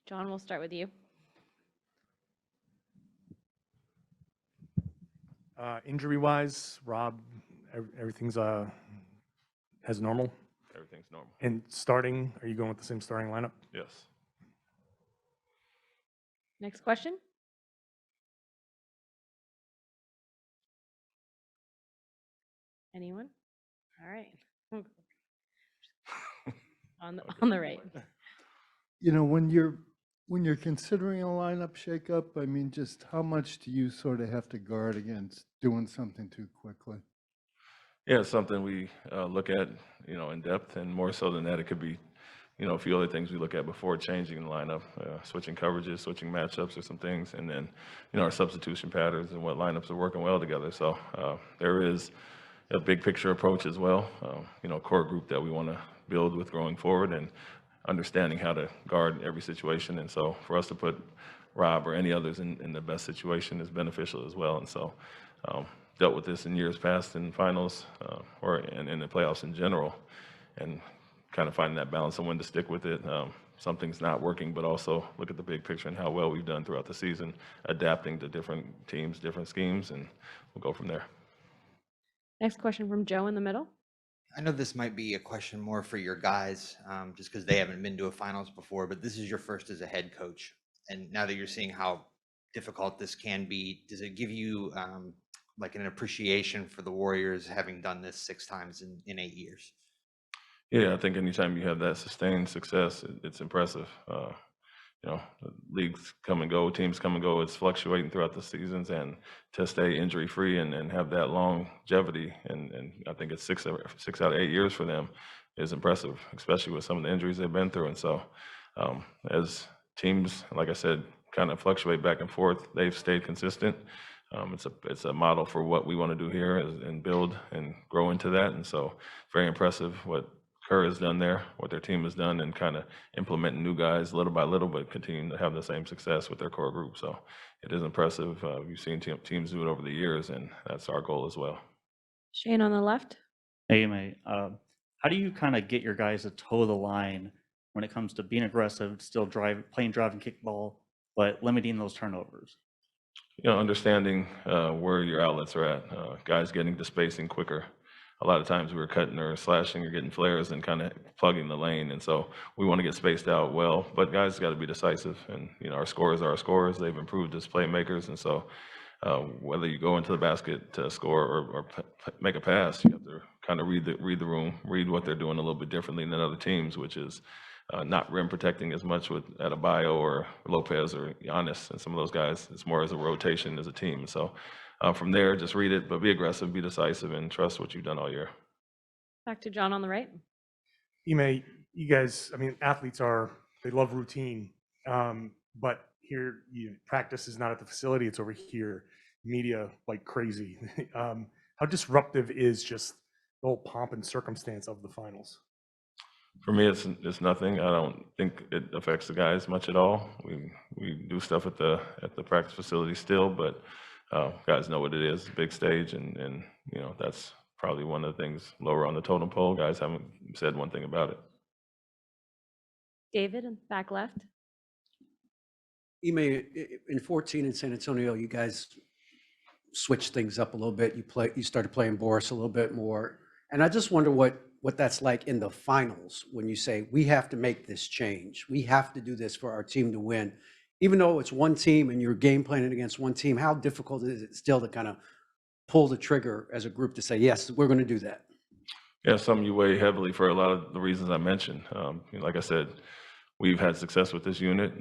John, we'll start with you. Injury-wise, Rob, everything's as normal. Everything's normal. And starting, are you going with the same starting lineup? Yes. Next question. Anyone? All right. On the right. You know, when you're considering a lineup shakeup, I mean, just how much do you sort of have to guard against doing something too quickly? Yeah, it's something we look at, in depth, and more so than that, it could be, a few other things we look at before changing the lineup, switching coverages, switching matchups or some things, and then, our substitution patterns and what lineups are working well together. So there is a big picture approach as well, core group that we want to build with going forward and understanding how to guard every situation. And so for us to put Rob or any others in the best situation is beneficial as well. And so dealt with this in years past in finals or in the playoffs in general, and kind of finding that balance and when to stick with it. Something's not working, but also look at the big picture and how well we've done throughout the season, adapting to different teams, different schemes, and we'll go from there. Next question from Joe in the middle. I know this might be a question more for your guys, just because they haven't been to a finals before, but this is your first as a head coach. And now that you're seeing how difficult this can be, does it give you like an appreciation for the Warriors having done this 6 times in 8 years? Yeah, I think anytime you have that sustained success, it's impressive. The leagues come and go, teams come and go. It's fluctuating throughout the seasons, and to stay injury free and have that longevity, and I think it's 6 out of 8 years for them is impressive, especially with some of the injuries they've been through. And so as teams, like I said, kind of fluctuate back and forth, they've stayed consistent. It's a model for what we want to do here and build and grow into that. And so very impressive what Kerr has done there, what their team has done, and kind of implementing new guys little by little, but continuing to have the same success with their core group. So it is impressive. We've seen teams do it over the years, and that's our goal as well. Shane on the left. Hey, Ime, how do you kind of get your guys to toe the line when it comes to being aggressive, still playing drive and kick ball, but limiting those turnovers? Understanding where your outlets are at, guys getting to spacing quicker. A lot of times we were cutting or slashing or getting flares and kind of plugging the lane. And so we want to get spaced out well, but guys got to be decisive. And, our scorers are our scorers. They've improved as playmakers. And so whether you go into the basket to score or make a pass, you have to kind of read the room, read what they're doing a little bit differently than other teams, which is not rim protecting as much with Adebayo or Lopez or Giannis and some of those guys. It's more as a rotation as a team. So from there, just read it, but be aggressive, be decisive, and trust what you've done all year. Back to John on the right. Ime, you guys, athletes they love routine, but here, practice is not at the facility, it's over here, media like crazy. How disruptive is just the whole pomp and circumstance of the finals? For me, it's nothing. I don't think it affects the guys much at all. We do stuff at the practice facility still, but guys know what it is, big stage, and that's probably one of the things lower on the totem pole. Guys haven't said one thing about it. David in back left. Ime, in 14 in San Antonio, you guys switched things up a little bit. You started playing Boris a little bit more, and I just wonder what that's like in the finals when you say we have to make this change. We have to do this for our team to win. Even though it's one team and you're game planning against one team, how difficult is it still to kind of pull the trigger as a group to say, yes, we're going to do that? Yeah, something you weigh heavily for a lot of the reasons I mentioned. Like I said, we've had success with this unit.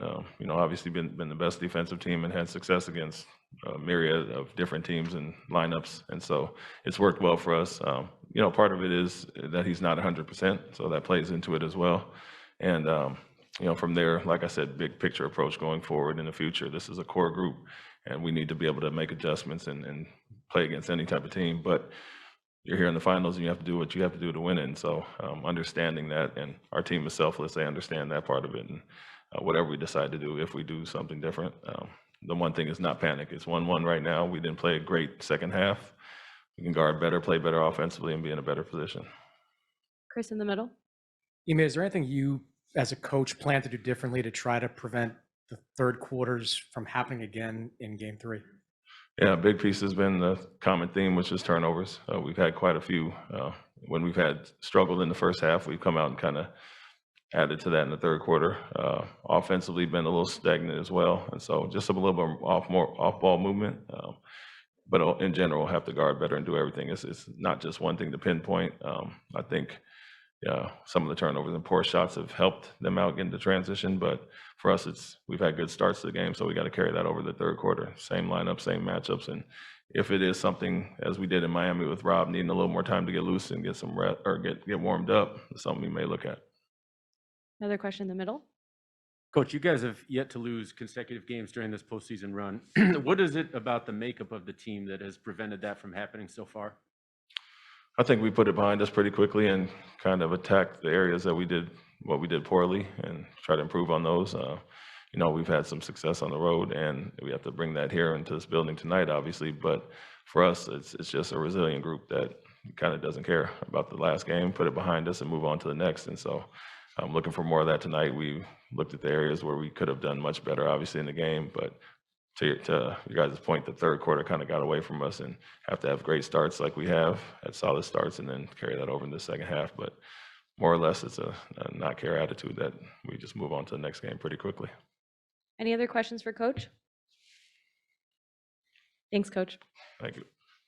Obviously been the best defensive team and had success against a myriad of different teams and lineups. And so it's worked well for us. Part of it is that he's not 100%, so that plays into it as well. And from there, like I said, big picture approach going forward in the future. This is a core group, and we need to be able to make adjustments and play against any type of team. But you're here in the finals, and you have to do what you have to do to win it. And so understanding that, and our team is selfless. They understand that part of it. And whatever we decide to do, if we do something different, the one thing is not panic. It's 1-1 right now. We didn't play a great second half. We can guard better, play better offensively, and be in a better position. Chris in the middle. Ime, is there anything you as a coach, plan to do differently to try to prevent the third quarters from happening again in game 3? Yeah, a big piece has been the common theme, which is turnovers. We've had quite a few. When we've had struggled in the first half, we've come out and kind of added to that in the third quarter. Offensively, been a little stagnant as well, and so just a little bit more off ball movement. But in general, have to guard better and do everything. It's not just one thing to pinpoint. I think some of the turnovers and poor shots have helped them out getting to transition, but for us, we've had good starts to the game, so we got to carry that over the third quarter. Same lineup, same matchups, and if it is something as we did in Miami with Rob needing a little more time to get loose and get some rest or get warmed up, it's something we may look at. Another question in the middle. Coach, you guys have yet to lose consecutive games during this postseason run. What is it about the makeup of the team that has prevented that from happening so far? I think we put it behind us pretty quickly and kind of attacked the areas that we did poorly and try to improve on those. We've had some success on the road, and we have to bring that here into this building tonight, obviously. But for us, it's just a resilient group that kind of doesn't care about the last game, put it behind us, and move on to the next. And so I'm looking for more of that tonight. We looked at the areas where we could have done much better, obviously, in the game, but to you guys' point, the third quarter kind of got away from us, and have to have great starts like we have, had solid starts, and then carry that over in the second half. But more or less, it's a not care attitude that we just move on to the next game pretty quickly. Any other questions for Coach? Thanks, Coach. Thank you.